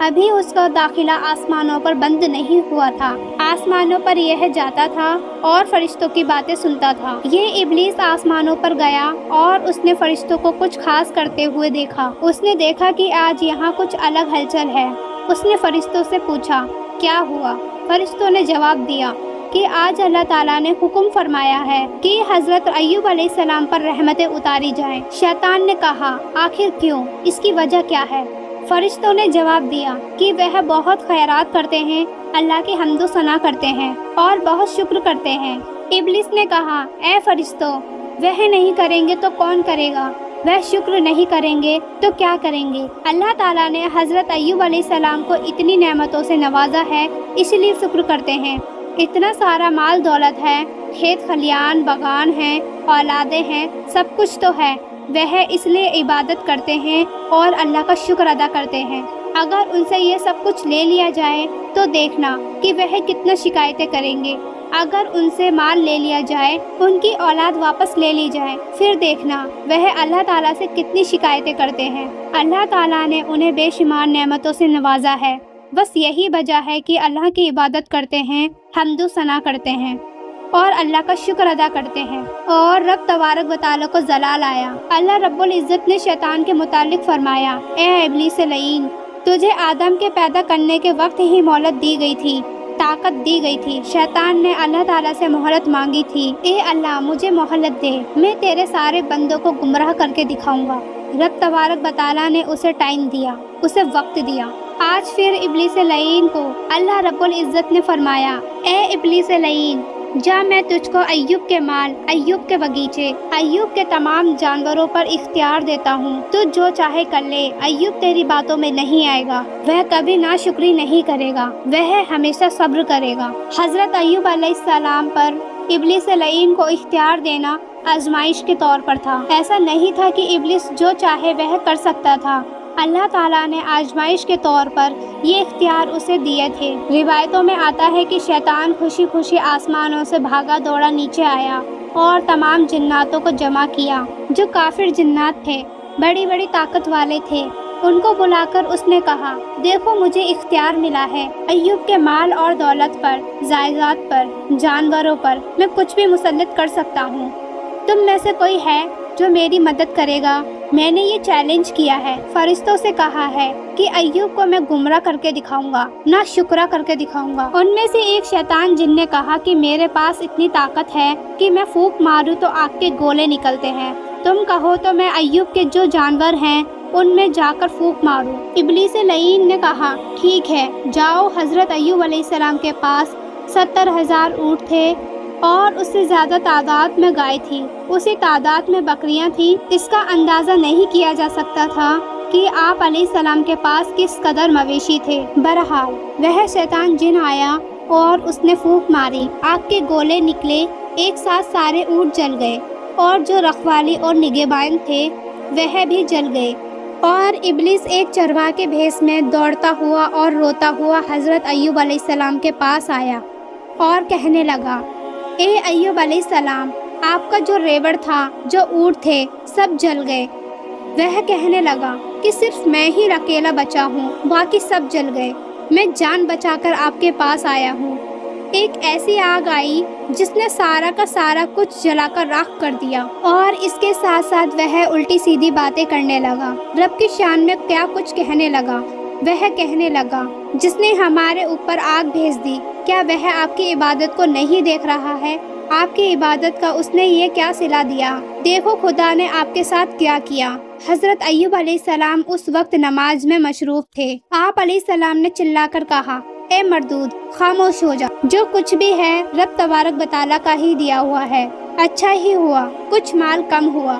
ابھی اس کا داخلہ آسمانوں پر بند نہیں ہوا تھا، آسمانوں پر یہ جاتا تھا اور فرشتوں کی باتیں سنتا تھا۔ یہ ابلیس آسمانوں پر گیا اور اس نے فرشتوں کو کچھ خاص کرتے ہوئے دیکھا۔ اس نے دیکھا کہ آج یہاں کچھ الگ ہلچل ہے۔ اس نے فرشتوں سے پوچھا، کیا ہوا؟ فرشتوں نے جواب دیا کہ آج اللہ تعالیٰ نے حکم فرمایا ہے کہ حضرت ایوب علیہ السلام پر رحمتیں اتاری جائیں۔ شیطان نے کہا، آخر کیوں؟ اس کی وجہ کیا ہے؟ فرشتوں نے جواب دیا کہ وہ بہت خیرات کرتے ہیں، اللہ کی حمد و ثنا کرتے ہیں اور بہت شکر کرتے ہیں۔ ابلیس نے کہا، اے فرشتوں، وہ نہیں کریں گے تو کون کرے گا؟ وہ شکر نہیں کریں گے تو کیا کریں گے؟ اللہ تعالیٰ نے حضرت ایوب علیہ السلام کو اتنی نعمتوں سے نوازا ہے، اس لیے شکر کرتے ہیں۔ اتنا سارا مال دولت ہے، کھیت کھلیان، باغان ہیں، اولادیں ہیں، سب کچھ تو ہے۔ وہ اس لیے عبادت کرتے ہیں اور اللہ کا شکر ادا کرتے ہیں۔ اگر ان سے یہ سب کچھ لے لیا جائے تو دیکھنا کہ وہ کتنا شکایتیں کریں گے۔ اگر ان سے مال لے لیا جائے، ان کی اولاد واپس لے لی جائے، پھر دیکھنا وہ اللہ تعالیٰ سے کتنی شکایتیں کرتے ہیں۔ اللہ تعالیٰ نے انہیں بے شمار نعمتوں سے نوازا ہے، بس یہی وجہ ہے کہ اللہ کی عبادت کرتے ہیں، حمد و ثنا کرتے ہیں اور اللہ کا شکر ادا کرتے ہیں۔ اور رب تبارک و تعالیٰ کو جلال آیا۔ اللہ رب العزت نے شیطان کے متعلق فرمایا، اے ابلیس لعین، تجھے آدم کے پیدا کرنے کے وقت ہی مہلت دی گئی تھی، طاقت دی گئی تھی۔ شیطان نے اللہ تعالیٰ سے مہلت مانگی تھی، اے اللہ مجھے مہلت دے، میں تیرے سارے بندوں کو گمراہ کر کے دکھاؤں گا۔ رب تبارک و تعالیٰ نے اسے ٹائم دیا، اسے وقت دیا۔ آج پھر ابلیس لعین کو اللہ رب العزت نے فرمایا، اے ابلیس لعین، جا میں تجھ کو ایوب کے مال، ایوب کے باغیچے، ایوب کے تمام جانوروں پر اختیار دیتا ہوں، تو جو چاہے کر لے۔ ایوب تیری باتوں میں نہیں آئے گا، وہ کبھی ناشکری نہیں کرے گا، وہ ہمیشہ صبر کرے گا۔ حضرت ایوب علیہ السلام پر ابلیس لعین کو اختیار دینا آزمائش کے طور پر تھا۔ ایسا نہیں تھا کہ ابلیس جو چاہے وہ کر سکتا تھا، اللہ تعالیٰ نے آزمائش کے طور پر یہ اختیار اسے دیے تھے۔ روایتوں میں آتا ہے کہ شیطان خوشی خوشی آسمانوں سے بھاگا دوڑا نیچے آیا اور تمام جناتوں کو جمع کیا جو کافر جنات تھے، بڑی بڑی طاقت والے تھے۔ ان کو بلا کر اس نے کہا، دیکھو مجھے اختیار ملا ہے ایوب کے مال اور دولت پر، جائیداد پر، جانوروں پر، میں کچھ بھی مسلط کر سکتا ہوں۔ تم میں سے کوئی ہے جو میری مدد کرے گا؟ میں نے یہ چیلنج کیا ہے، فرشتوں سے کہا ہے کہ ایوب کو میں گمراہ کر کے دکھاؤں گا، نہ شکرا کر کے دکھاؤں گا۔ ان میں سے ایک شیطان جن نے کہا کہ میرے پاس اتنی طاقت ہے کہ میں پھونک ماروں تو آگ کے گولے نکلتے ہیں، تم کہو تو میں ایوب کے جو جانور ہیں ان میں جا کر پھونک ماروں۔ ابلیس لعین نے کہا، ٹھیک ہے، جاؤ۔ حضرت ایوب علیہ السلام کے پاس 70,000 اونٹ تھے اور اس سے زیادہ تعداد میں گائے تھی، اسی تعداد میں بکریاں تھیں۔ اس کا اندازہ نہیں کیا جا سکتا تھا کہ آپ علیہ السلام کے پاس کس قدر مویشی تھے۔ بہرحال وہ شیطان جن آیا اور اس نے پھونک ماری، آگ کے گولے نکلے، ایک ساتھ سارے اونٹ جل گئے اور جو رکھوالی اور نگہبان تھے وہ بھی جل گئے۔ اور ابلیس ایک چرواہے کے بھیس میں دوڑتا ہوا اور روتا ہوا حضرت ایوب علیہ السلام کے پاس آیا اور کہنے لگا، اے ایوب علیہ السلام، آپ کا جو ریوڑ تھا، جو اونٹ تھے، سب جل گئے۔ وہ کہنے لگا کہ صرف میں ہی اکیلا بچا ہوں، باقی سب جل گئے۔ میں جان بچا کر آپ کے پاس آیا ہوں۔ ایک ایسی آگ آئی جس نے سارا کا سارا کچھ جلا کر راکھ کر دیا، اور اس کے ساتھ ساتھ وہ الٹی سیدھی باتیں کرنے لگا، رب کی شان میں کیا کچھ کہنے لگا۔ وہ کہنے لگا، جس نے ہمارے اوپر آگ بھیج دی، کیا وہ آپ کی عبادت کو نہیں دیکھ رہا ہے؟ آپ کی عبادت کا اس نے یہ کیا صلہ دیا؟ دیکھو خدا نے آپ کے ساتھ کیا کیا۔ حضرت ایوب علیہ السلام اس وقت نماز میں مصروف تھے۔ آپ علیہ السلام نے چلا کر کہا، اے مردود، خاموش ہو جا، جو کچھ بھی ہے رب تبارک و تعالیٰ کا ہی دیا ہوا ہے، اچھا ہی ہوا، کچھ مال کم ہوا،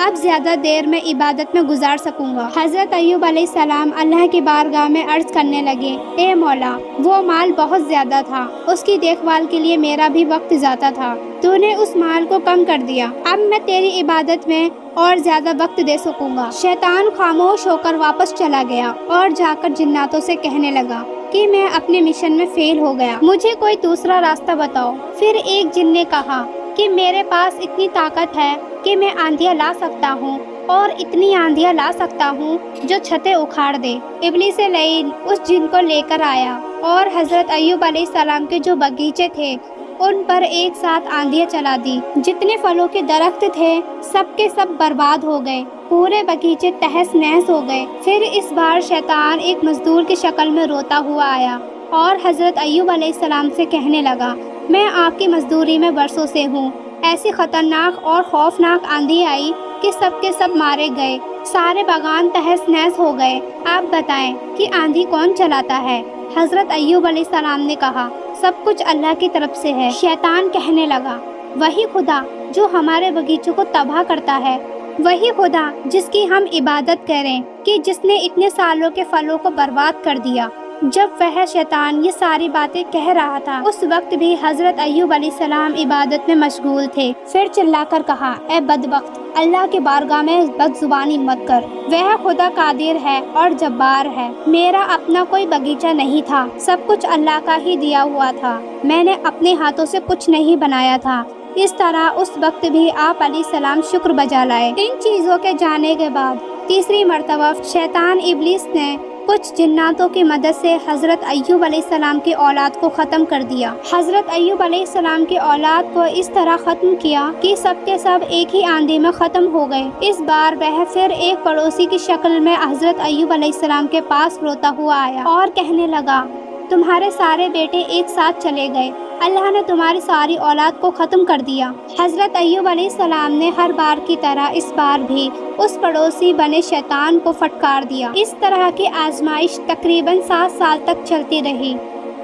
اب زیادہ دیر میں عبادت میں گزار سکوں گا۔ حضرت ایوب علیہ السلام اللہ کی بارگاہ میں عرض کرنے لگے، اے مولا، وہ مال بہت زیادہ تھا، اس کی دیکھ بھال کے لیے میرا بھی وقت زیادہ تھا، تو نے اس مال کو کم کر دیا، اب میں تیری عبادت میں اور زیادہ وقت دے سکوں گا۔ شیطان خاموش ہو کر واپس چلا گیا اور جا کر جناتوں سے کہنے لگا کہ میں اپنے مشن میں فیل ہو گیا، مجھے کوئی دوسرا راستہ بتاؤ۔ پھر ایک جن نے کہا کہ میرے پاس اتنی طاقت ہے کہ میں آندھیاں لا سکتا ہوں اور اتنی آندیاں لا سکتا ہوں جو چھتیں اکھاڑ دے۔ ابلیس لعین اس جن کو لے کر آیا اور حضرت ایوب علیہ السلام کے جو باغیچے تھے ان پر ایک ساتھ آندیاں چلا دی۔ جتنے پھلوں کے درخت تھے سب کے سب برباد ہو گئے، پورے باغیچے تہس نہس ہو گئے۔ پھر اس بار شیطان ایک مزدور کی شکل میں روتا ہوا آیا اور حضرت ایوب علیہ السلام سے کہنے لگا، میں آپ کی مزدوری میں برسوں سے ہوں۔ ایسی خطرناک اور خوفناک آندھی آئی کہ سب کے سب مارے گئے، سارے باغان تہس نہس ہو گئے۔ آپ بتائیں کہ آندھی کون چلاتا ہے؟ حضرت ایوب علیہ السلام نے کہا، سب کچھ اللہ کی طرف سے ہے۔ شیطان کہنے لگا، وہی خدا جو ہمارے باغیچوں کو تباہ کرتا ہے، وہی خدا جس کی ہم عبادت کریں کہ جس نے اتنے سالوں کے پھلوں کو برباد کر دیا۔ جب وہ شیطان یہ ساری باتیں کہہ رہا تھا اس وقت بھی حضرت ایوب علیہ السلام عبادت میں مشغول تھے۔ پھر چلا کر کہا، اے بدبخت، اللہ کے بارگاہ میں بد زبانی مت کر، وہ خدا قادر ہے اور جبار ہے۔ میرا اپنا کوئی باغیچہ نہیں تھا، سب کچھ اللہ کا ہی دیا ہوا تھا، میں نے اپنے ہاتھوں سے کچھ نہیں بنایا تھا۔ اس طرح اس وقت بھی آپ علیہ السلام شکر بجا لائے۔ ان چیزوں کے جانے کے بعد تیسری مرتبہ شیطان ابلیس نے کچھ جناتوں کی مدد سے حضرت ایوب علیہ السلام کی اولاد کو ختم کر دیا۔ حضرت ایوب علیہ السلام کی اولاد کو اس طرح ختم کیا کہ سب کے سب ایک ہی آندھی میں ختم ہو گئے۔ اس بار وہ پھر ایک پڑوسی کی شکل میں حضرت ایوب علیہ السلام کے پاس روتا ہوا آیا اور کہنے لگا، تمہارے سارے بیٹے ایک ساتھ چلے گئے، اللہ نے تمہاری ساری اولاد کو ختم کر دیا۔ حضرت ایوب علیہ السلام نے ہر بار کی طرح اس بار بھی اس پڑوسی بنے شیطان کو پھٹکار دیا۔ اس طرح کی آزمائش تقریباً 7 سال تک چلتی رہی،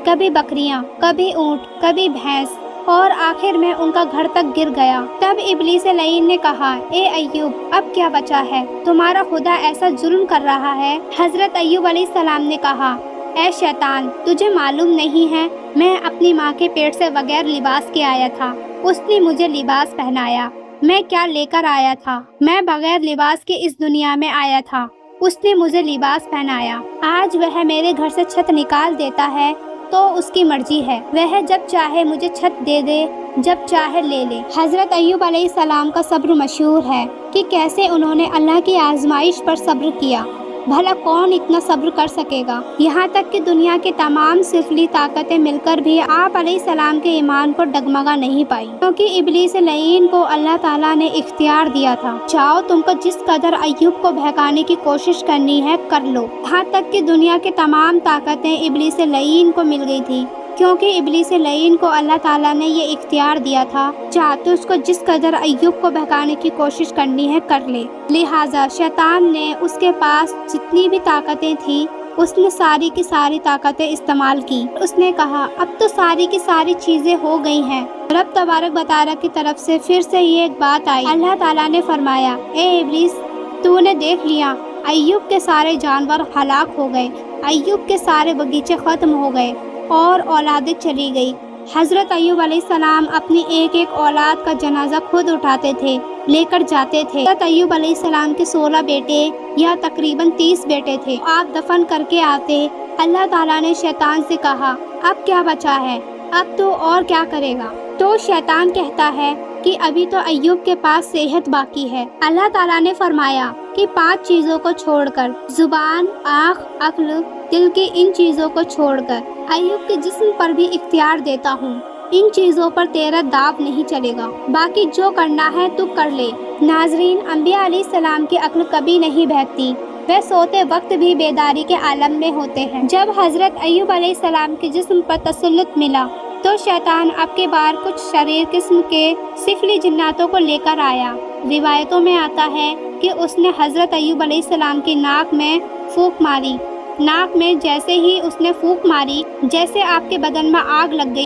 کبھی بکریاں، کبھی اونٹ، کبھی بھینس، اور آخر میں ان کا گھر تک گر گیا۔ تب ابلیس لعین نے کہا، اے ایوب، اب کیا بچا ہے؟ تمہارا خدا ایسا ظلم کر رہا ہے۔ حضرت ایوب علیہ السلام نے کہا، اے شیطان، تجھے معلوم نہیں ہے میں اپنی ماں کے پیٹ سے بغیر لباس کے آیا تھا، اس نے مجھے لباس پہنایا۔ میں کیا لے کر آیا تھا؟ میں بغیر لباس کے اس دنیا میں آیا تھا، اس نے مجھے لباس پہنایا۔ آج وہ میرے گھر سے چھت نکال دیتا ہے تو اس کی مرضی ہے، وہ جب چاہے مجھے چھت دے دے، جب چاہے لے لے۔ حضرت ایوب علیہ السلام کا صبر مشہور ہے کہ کیسے انہوں نے اللہ کی آزمائش پر صبر کیا۔ بھلا کون اتنا صبر کر سکے گا؟ یہاں تک کہ دنیا کی تمام سفلی طاقتیں مل کر بھی آپ علیہ السلام کے ایمان کو ڈگمگا نہیں پائی، کیونکہ ابلیس لعین کو اللہ تعالیٰ نے اختیار دیا تھا، چاہو تم کو جس قدر ایوب کو بہکانے کی کوشش کرنی ہے کر لو۔ یہاں تک کہ دنیا کی تمام طاقتیں ابلیس لعین کو مل گئی تھی، کیونکہ ابلیس لعین کو اللہ تعالیٰ نے یہ اختیار دیا تھا، چاہتے اس کو جس قدر ایوب کو بہکانے کی کوشش کرنی ہے کر لے۔ لہٰذا شیطان نے اس کے پاس جتنی بھی طاقتیں تھیں اس نے ساری کی ساری طاقتیں استعمال کی۔ اس نے کہا، اب تو ساری کی ساری چیزیں ہو گئی ہیں۔ رب تبارک و تعالیٰ کی طرف سے پھر سے یہ ایک بات آئی۔ اللہ تعالیٰ نے فرمایا، اے ابلیس، تو نے دیکھ لیا ایوب کے سارے جانور ہلاک ہو گئے، ایوب کے سارے باغیچے ختم ہو گئے اور اولادیں چلی گئی۔ حضرت ایوب علیہ السلام اپنی ایک ایک اولاد کا جنازہ خود اٹھاتے تھے، لے کر جاتے تھے۔ حضرت ایوب علیہ السلام کے 16 بیٹے یا تقریباً 30 بیٹے تھے، آپ دفن کر کے آتے۔ اللہ تعالیٰ نے شیطان سے کہا، اب کیا بچا ہے؟ اب تو اور کیا کرے گا؟ تو شیطان کہتا ہے کہ ابھی تو ایوب کے پاس صحت باقی ہے۔ اللہ تعالیٰ نے فرمایا کہ 5 چیزوں کو چھوڑ کر، زبان، آنکھ، عقل، دل کی ان چیزوں کو چھوڑ کر ایوب کے جسم پر بھی اختیار دیتا ہوں۔ ان چیزوں پر تیرا داغ نہیں چلے گا، باقی جو کرنا ہے تو کر لے۔ ناظرین، انبیاء علیہ السلام کی عقل کبھی نہیں بہکتی، وہ سوتے وقت بھی بیداری کے عالم میں ہوتے ہیں۔ جب حضرت ایوب علیہ السلام کے جسم پر تسلط ملا تو شیطان اب کی بار کچھ شریر قسم کے سفلی جناتوں کو لے کر آیا۔ روایتوں میں آتا ہے کہ اس نے حضرت ایوب علیہ السلام کی ناک میں پھونک ماری۔ ناک میں جیسے ہی اس نے پھونک ماری جیسے آپ کے بدن میں آگ لگ گئی۔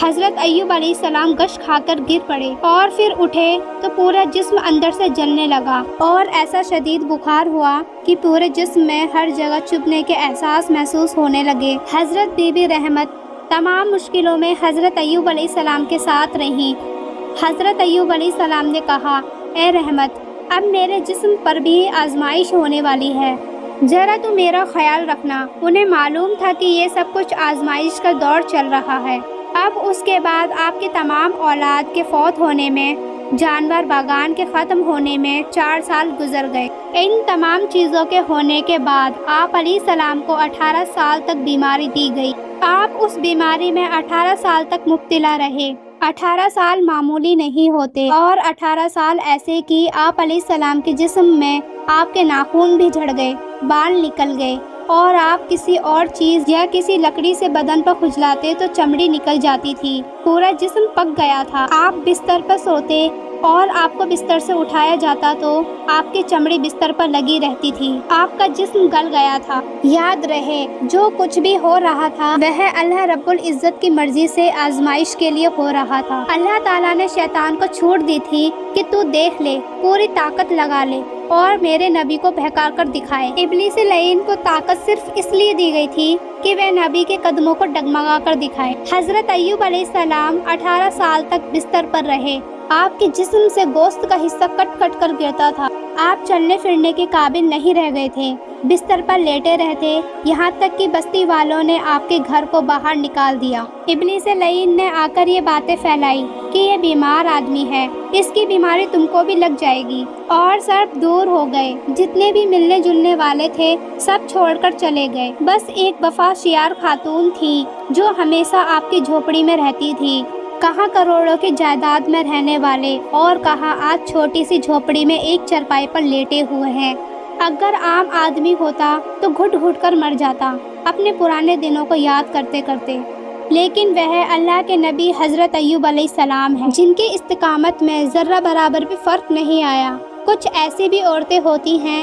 حضرت ایوب علیہ السلام گش کھا کر گر پڑے اور پھر اٹھے تو پورا جسم اندر سے جلنے لگا اور ایسا شدید بخار ہوا کہ پورے جسم میں ہر جگہ چبھنے کے احساس محسوس ہونے لگے۔ حضرت بی بی رحمت تمام مشکلوں میں حضرت ایوب علیہ السلام کے ساتھ رہیں۔ حضرت ایوب علیہ السلام نے کہا، اے رحمت، اب میرے جسم پر بھی آزمائش ہونے والی ہے، ذرا تو میرا خیال رکھنا۔ انہیں معلوم تھا کہ یہ سب کچھ آزمائش کا دور چل رہا ہے۔ اب اس کے بعد آپ کی تمام اولاد کے فوت ہونے میں جانور باغان کے ختم ہونے میں 4 سال گزر گئے۔ ان تمام چیزوں کے ہونے کے بعد آپ علیہ السلام کو 18 سال تک بیماری دی گئی۔ آپ اس بیماری میں 18 سال تک مبتلا رہے۔ 18 سال معمولی نہیں ہوتے، اور 18 سال ایسے کہ آپ علیہ السلام کے جسم میں آپ کے ناخن بھی جھڑ گئے، بال نکل گئے، اور آپ کسی اور چیز یا کسی لکڑی سے بدن پر کھجلاتے تو چمڑی نکل جاتی تھی۔ پورا جسم پک گیا تھا۔ آپ بستر پر سوتے اور آپ کو بستر سے اٹھایا جاتا تو آپ کی چمڑی بستر پر لگی رہتی تھی۔ آپ کا جسم گل گیا تھا۔ یاد رہے، جو کچھ بھی ہو رہا تھا وہ اللہ رب العزت کی مرضی سے آزمائش کے لیے ہو رہا تھا۔ اللہ تعالیٰ نے شیطان کو چھوٹ دی تھی کہ تو دیکھ لے، پوری طاقت لگا لے اور میرے نبی کو بہکا کر دکھائے۔ ابلیس لعین کو طاقت صرف اس لیے دی گئی تھی کہ وہ نبی کے قدموں کو ڈگمگا کر دکھائے۔ حضرت ایوب علیہ السلام 18 سال تک بستر پر رہے۔ آپ کے جسم سے گوشت کا حصہ کٹ کٹ کر گرتا تھا۔ آپ چلنے پھرنے کے قابل نہیں رہ گئے تھے، بستر پر لیٹے رہتے، یہاں تک کہ بستی والوں نے آپ کے گھر کو باہر نکال دیا۔ ابلیس لعین نے آ کر یہ باتیں پھیلائی کہ یہ بیمار آدمی ہے، اس کی بیماری تم کو بھی لگ جائے گی، اور سب دور ہو گئے۔ جتنے بھی ملنے جلنے والے تھے سب چھوڑ کر چلے گئے۔ بس ایک وفا شیار خاتون تھی جو ہمیشہ آپ کی جھوپڑی میں رہتی تھی۔ کہاں کروڑوں کی جائیداد میں رہنے والے، اور کہاں آج چھوٹی سی جھوپڑی میں ایک چرپائی پر لیٹے ہوئے ہیں۔ اگر عام آدمی ہوتا تو گھٹ گھٹ کر مر جاتا اپنے پرانے دنوں کو یاد کرتے کرتے، لیکن وہ اللہ کے نبی حضرت ایوب علیہ السلام ہیں جن کی استقامت میں ذرہ برابر بھی فرق نہیں آیا۔ کچھ ایسی بھی عورتیں ہوتی ہیں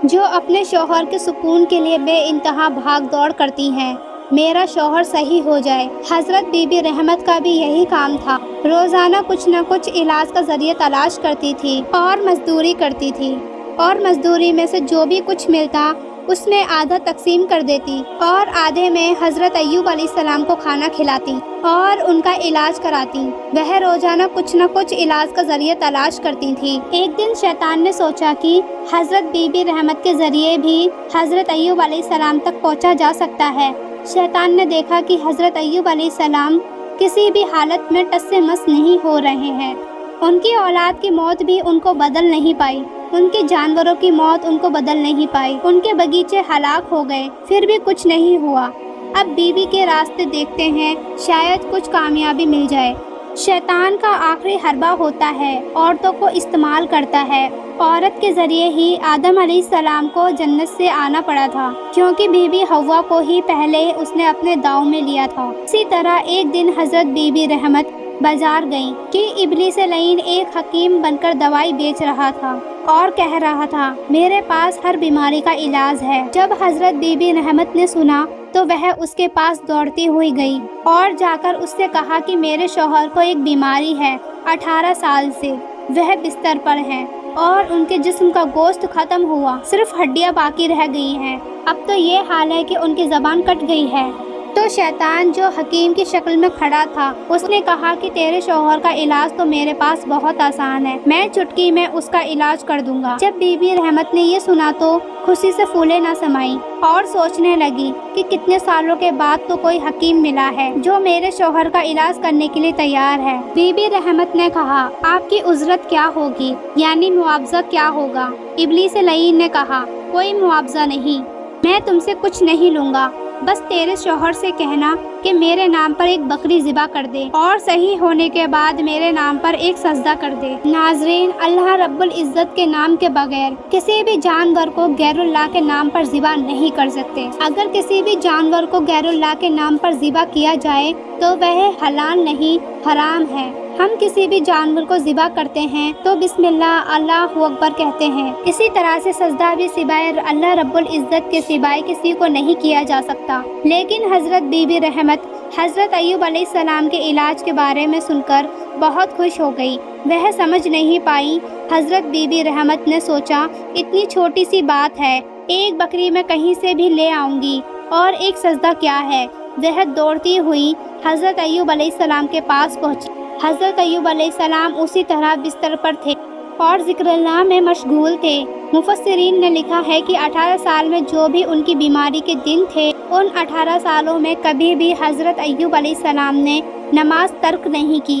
جو اپنے شوہر کے سکون کے لیے بے انتہا بھاگ دوڑ کرتی ہیں، میرا شوہر صحیح ہو جائے۔ حضرت بی بی رحمت کا بھی یہی کام تھا، روزانہ کچھ نہ کچھ علاج کا ذریعہ تلاش کرتی تھی اور مزدوری کرتی تھی، اور مزدوری میں سے جو بھی کچھ ملتا اس میں آدھا تقسیم کر دیتی، اور آدھے میں حضرت ایوب علیہ السلام کو کھانا کھلاتی اور ان کا علاج کراتی۔ وہ روزانہ کچھ نہ کچھ علاج کا ذریعہ تلاش کرتی تھی۔ ایک دن شیطان نے سوچا کہ حضرت بی بی رحمت کے ذریعے بھی حضرت ایوب علیہ السلام تک پہنچا جا سکتا ہے۔ شیطان نے دیکھا کہ حضرت ایوب علیہ السلام کسی بھی حالت میں ٹس سے مس نہیں ہو رہے ہیں، ان کی اولاد کی موت بھی ان کو بدل نہیں پائی، ان کے جانوروں کی موت ان کو بدل نہیں پائی، ان کے باغیچے ہلاک ہو گئے، پھر بھی کچھ نہیں ہوا۔ اب بیوی کے راستے دیکھتے ہیں، شاید کچھ کامیابی مل جائے۔ شیطان کا آخری حربہ ہوتا ہے، عورتوں کو استعمال کرتا ہے۔ عورت کے ذریعے ہی آدم علیہ السلام کو جنت سے آنا پڑا تھا، کیونکہ بی بی حوا کو ہی پہلے اس نے اپنے داؤ میں لیا تھا۔ اسی طرح ایک دن حضرت بی بی رحمت بازار گئیں کہ ابلیس لعین ایک حکیم بن کر دوائی بیچ رہا تھا اور کہہ رہا تھا میرے پاس ہر بیماری کا علاج ہے۔ جب حضرت بی بی رحمت نے سنا تو وہ اس کے پاس دوڑتی ہوئی گئی اور جا کر اس سے کہا کہ میرے شوہر کو ایک بیماری ہے، 18 سال سے وہ بستر پر ہیں اور ان کے جسم کا گوشت ختم ہوا، صرف ہڈیاں باقی رہ گئی ہیں۔ اب تو یہ حال ہے کہ ان کی زبان کٹ گئی ہے۔ تو شیطان جو حکیم کی شکل میں کھڑا تھا اس نے کہا کہ تیرے شوہر کا علاج تو میرے پاس بہت آسان ہے، میں چٹکی میں اس کا علاج کر دوں گا۔ جب بی بی رحمت نے یہ سنا تو خوشی سے پھولے نہ سمائی اور سوچنے لگی کہ کتنے سالوں کے بعد تو کوئی حکیم ملا ہے جو میرے شوہر کا علاج کرنے کے لیے تیار ہے۔ بی بی رحمت نے کہا آپ کی اجرت کیا ہوگی، یعنی معاوضہ کیا ہوگا؟ ابلیس لعین نے کہا کوئی معاوضہ نہیں، میں تم سے کچھ نہیں لوں گا، بس تیرے شوہر سے کہنا کہ میرے نام پر ایک بکری ذبح کر دے اور صحیح ہونے کے بعد میرے نام پر ایک سجدہ کر دے۔ ناظرین، اللہ رب العزت کے نام کے بغیر کسی بھی جانور کو غیر اللہ کے نام پر ذبح نہیں کر سکتے۔ اگر کسی بھی جانور کو غیر اللہ کے نام پر ذبح کیا جائے تو وہ حلال نہیں، حرام ہے۔ ہم کسی بھی جانور کو ذبح کرتے ہیں تو بسم اللہ، اللہ اکبر کہتے ہیں۔ اسی طرح سے سجدہ بھی سوائے اللہ رب العزت کے سوائے کسی کو نہیں کیا جا سکتا۔ لیکن حضرت بی بی رحمت حضرت ایوب علیہ السلام کے علاج کے بارے میں سن کر بہت خوش ہو گئی۔ وہ سمجھ نہیں پائی۔ حضرت بی بی رحمت نے سوچا اتنی چھوٹی سی بات ہے، ایک بکری میں کہیں سے بھی لے آؤں گی، اور ایک سجدہ کیا ہے۔ وہ دوڑتی ہوئی حضرت ایوب علیہ السلام کے پاس پہنچی۔ حضرت ایوب علیہ السلام اسی طرح بستر پر تھے اور ذکر اللہ میں مشغول تھے۔ مفسرین نے لکھا ہے کہ 18 سال میں جو بھی ان کی بیماری کے دن تھے، ان 18 سالوں میں کبھی بھی حضرت ایوب علیہ السلام نے نماز ترک نہیں کی۔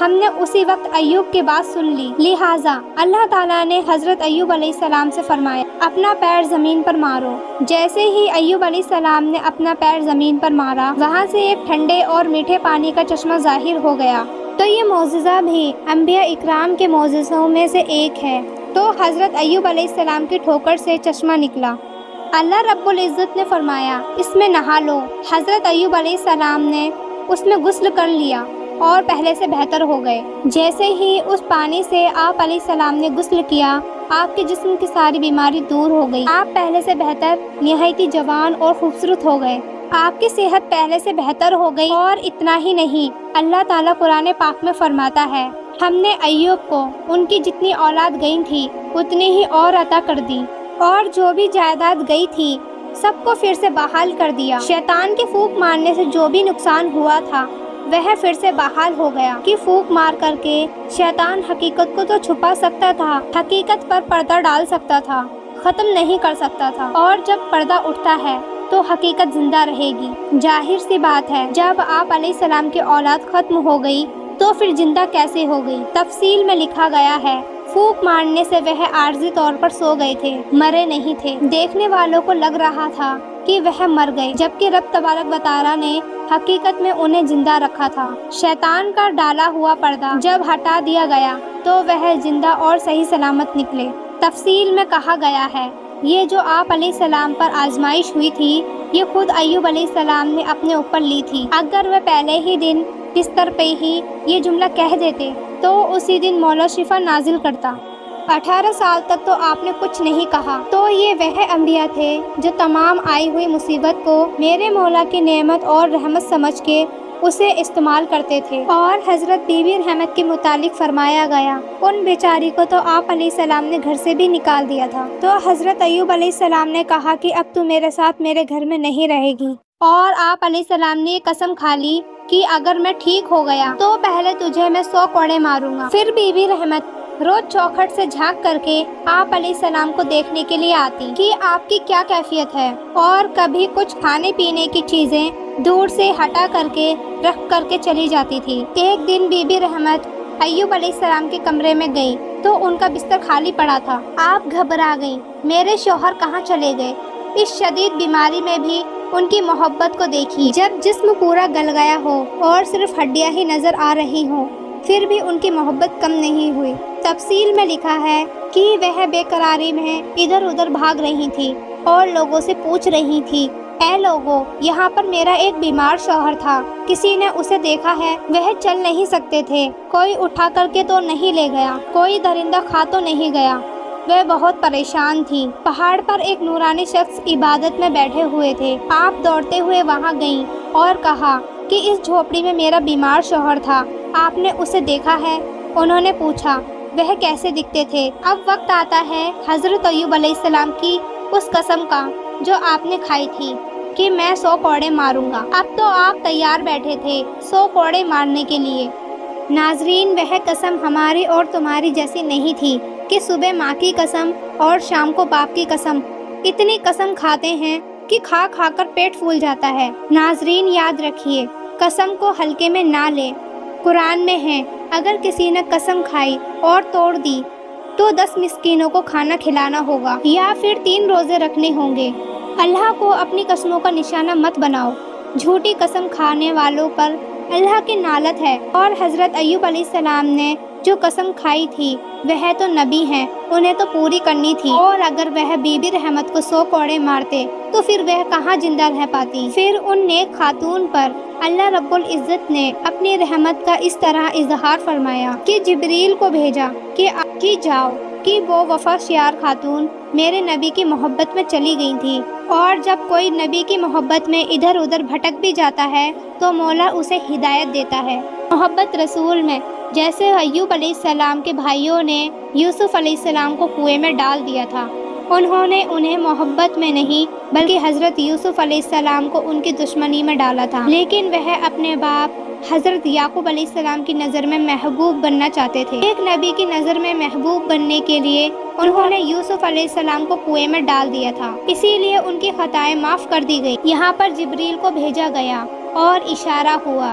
ہم نے اسی وقت ایوب کی بات سن لی، لہٰذا اللہ تعالیٰ نے حضرت ایوب علیہ السلام سے فرمایا اپنا پیر زمین پر مارو۔ جیسے ہی ایوب علیہ السلام نے اپنا پیر زمین پر مارا، وہاں سے ایک ٹھنڈے اور میٹھے پانی کا چشمہ ظاہر ہو گیا۔ تو یہ معجزہ بھی انبیاء اکرام کے معجزوں میں سے ایک ہے۔ تو حضرت ایوب علیہ السلام کی ٹھوکر سے چشمہ نکلا۔ اللہ رب العزت نے فرمایا اس میں نہا لو۔ حضرت ایوب علیہ السلام نے اس میں غسل کر لیا اور پہلے سے بہتر ہو گئے۔ جیسے ہی اس پانی سے آپ علیہ السلام نے غسل کیا، آپ کے جسم کی ساری بیماری دور ہو گئی۔ آپ پہلے سے بہتر، نہایت جوان اور خوبصورت ہو گئے۔ آپ کی صحت پہلے سے بہتر ہو گئی۔ اور اتنا ہی نہیں، اللہ تعالیٰ قرآن پاک میں فرماتا ہے ہم نے ایوب کو ان کی جتنی اولاد گئی تھی اتنی ہی اور عطا کر دی، اور جو بھی جائیداد گئی تھی سب کو پھر سے بحال کر دیا۔ شیطان کے پھونک مارنے سے جو بھی نقصان ہوا تھا وہ پھر سے بحال ہو گیا کہ پھونک مار کر کے شیطان حقیقت کو تو چھپا سکتا تھا، حقیقت پر پردہ ڈال سکتا تھا، ختم نہیں کر سکتا تھا۔ اور جب پردہ اٹھتا ہے تو حقیقت زندہ رہے گی۔ ظاہر سی بات ہے جب آپ علیہ السلام کی اولاد ختم ہو گئی تو پھر زندہ کیسے ہو گئی؟ تفصیل میں لکھا گیا ہے پھونک مارنے سے وہ عارضی طور پر سو گئے تھے، مرے نہیں تھے۔ دیکھنے والوں کو لگ رہا تھا کہ وہ مر گئے، جبکہ رب تبارک و تعالیٰ نے حقیقت میں انہیں زندہ رکھا تھا۔ شیطان کا ڈالا ہوا پردہ جب ہٹا دیا گیا تو وہ زندہ اور صحیح سلامت نکلے۔ تفصیل میں کہا گیا ہے یہ جو آپ علیہ السلام پر آزمائش ہوئی تھی یہ خود ایوب علیہ السلام نے اپنے اوپر لی تھی۔ اگر وہ پہلے ہی دن بستر پہ ہی یہ جملہ کہہ دیتے تو اسی دن مولا شفا نازل کرتا۔ 18 سال تک تو آپ نے کچھ نہیں کہا۔ تو یہ وہ انبیاء تھے جو تمام آئی ہوئی مصیبت کو میرے مولا کی نعمت اور رحمت سمجھ کے اسے استعمال کرتے تھے۔ اور حضرت بی بی رحمت کے متعلق فرمایا گیا ان بیچاری کو تو آپ علیہ السلام نے گھر سے بھی نکال دیا تھا۔ تو حضرت ایوب علیہ السلام نے کہا کہ اب تو میرے ساتھ میرے گھر میں نہیں رہے گی، اور آپ علیہ السلام نے یہ قسم کھا لی کہ اگر میں ٹھیک ہو گیا تو پہلے تجھے میں 100 کوڑے ماروں گا۔ پھر بی بی رحمت روز چوکھٹ سے جھانک کر کے آپ علیہ السلام کو دیکھنے کے لیے آتی کہ آپ کی کیا کیفیت ہے، اور کبھی کچھ کھانے پینے کی چیزیں دور سے ہٹا کر کے رکھ کر کے چلی جاتی تھی۔ ایک دن بی بی رحمت ایوب علیہ السلام کے کمرے میں گئی تو ان کا بستر خالی پڑا تھا۔ آپ گھبرا گئیں، میرے شوہر کہاں چلے گئے؟ اس شدید بیماری میں بھی ان کی محبت کو دیکھی۔ جب جسم پورا گل گیا ہو اور صرف ہڈیاں ہی نظر آ رہی ہوں پھر بھی ان کی محبت کم نہیں ہوئی۔ تفصیل میں لکھا ہے کہ وہ بے قراری میں ادھر ادھر بھاگ رہی تھی اور لوگوں سے پوچھ رہی تھی اے لوگوں، یہاں پر میرا ایک بیمار شوہر تھا، کسی نے اسے دیکھا ہے؟ وہ چل نہیں سکتے تھے، کوئی اٹھا کر کے تو نہیں لے گیا، کوئی درندہ کھا تو نہیں گیا۔ وہ بہت پریشان تھی۔ پہاڑ پر ایک نورانی شخص عبادت میں بیٹھے ہوئے تھے۔ آپ دوڑتے ہوئے وہاں گئیں اور کہا کہ اس جھوپڑی میں میرا بیمار شوہر تھا، آپ نے اسے دیکھا ہے؟ انہوں نے پوچھا وہ کیسے دکھتے تھے؟ اب وقت آتا ہے حضرت ایوب علیہ السلام کی اس قسم کا جو آپ نے کھائی تھی کہ میں 100 کوڑے ماروں گا۔ اب تو آپ تیار بیٹھے تھے 100 کوڑے مارنے کے لیے۔ ناظرین، وہ قسم ہماری اور تمہاری جیسی نہیں تھی کہ صبح ماں کی قسم اور شام کو باپ کی قسم۔ اتنی قسم کھاتے ہیں کہ کھا کھا کر پیٹ پھول جاتا ہے۔ ناظرین یاد رکھیے، قسم کو ہلکے میں نہ لیں۔ قرآن میں ہے اگر کسی نے قسم کھائی اور توڑ دی تو 10 مسکینوں کو کھانا کھلانا ہوگا یا پھر 3 روزے رکھنے ہوں گے۔ اللہ کو اپنی قسموں کا نشانہ مت بناؤ۔ جھوٹی قسم کھانے والوں پر اللہ کی نالت ہے۔ اور حضرت ایوب علیہ السلام نے جو قسم کھائی تھی وہ تو نبی ہیں، انہیں تو پوری کرنی تھی، اور اگر وہ بی بی رحمت کو 100 کوڑے مارتے تو پھر وہ کہاں زندہ رہ پاتی؟ پھر ان نیک خاتون پر اللہ رب العزت نے اپنی رحمت کا اس طرح اظہار فرمایا کہ جبریل کو بھیجا کہ جاؤ کہ وہ وفا شیار خاتون میرے نبی کی محبت میں چلی گئی تھی، اور جب کوئی نبی کی محبت میں ادھر ادھر بھٹک بھی جاتا ہے تو مولا اسے ہدایت دیتا ہے۔ محبت رسول میں جیسے ایوب علیہ السلام کے بھائیوں نے یوسف علیہ السلام کو کنویں میں ڈال دیا تھا، انہوں نے انہیں محبت میں نہیں بلکہ حضرت یوسف علیہ السلام کو ان کی دشمنی میں ڈالا تھا۔ لیکن وہ اپنے باپ حضرت یعقوب علیہ السلام کی نظر میں محبوب بننا چاہتے تھے۔ ایک نبی کی نظر میں محبوب بننے کے لیے انہوں نے یوسف علیہ السلام کو کنویں میں ڈال دیا تھا، اسی لیے ان کی خطائیں معاف کر دی گئی۔ یہاں پر جبریل کو بھیجا گیا اور اشارہ ہوا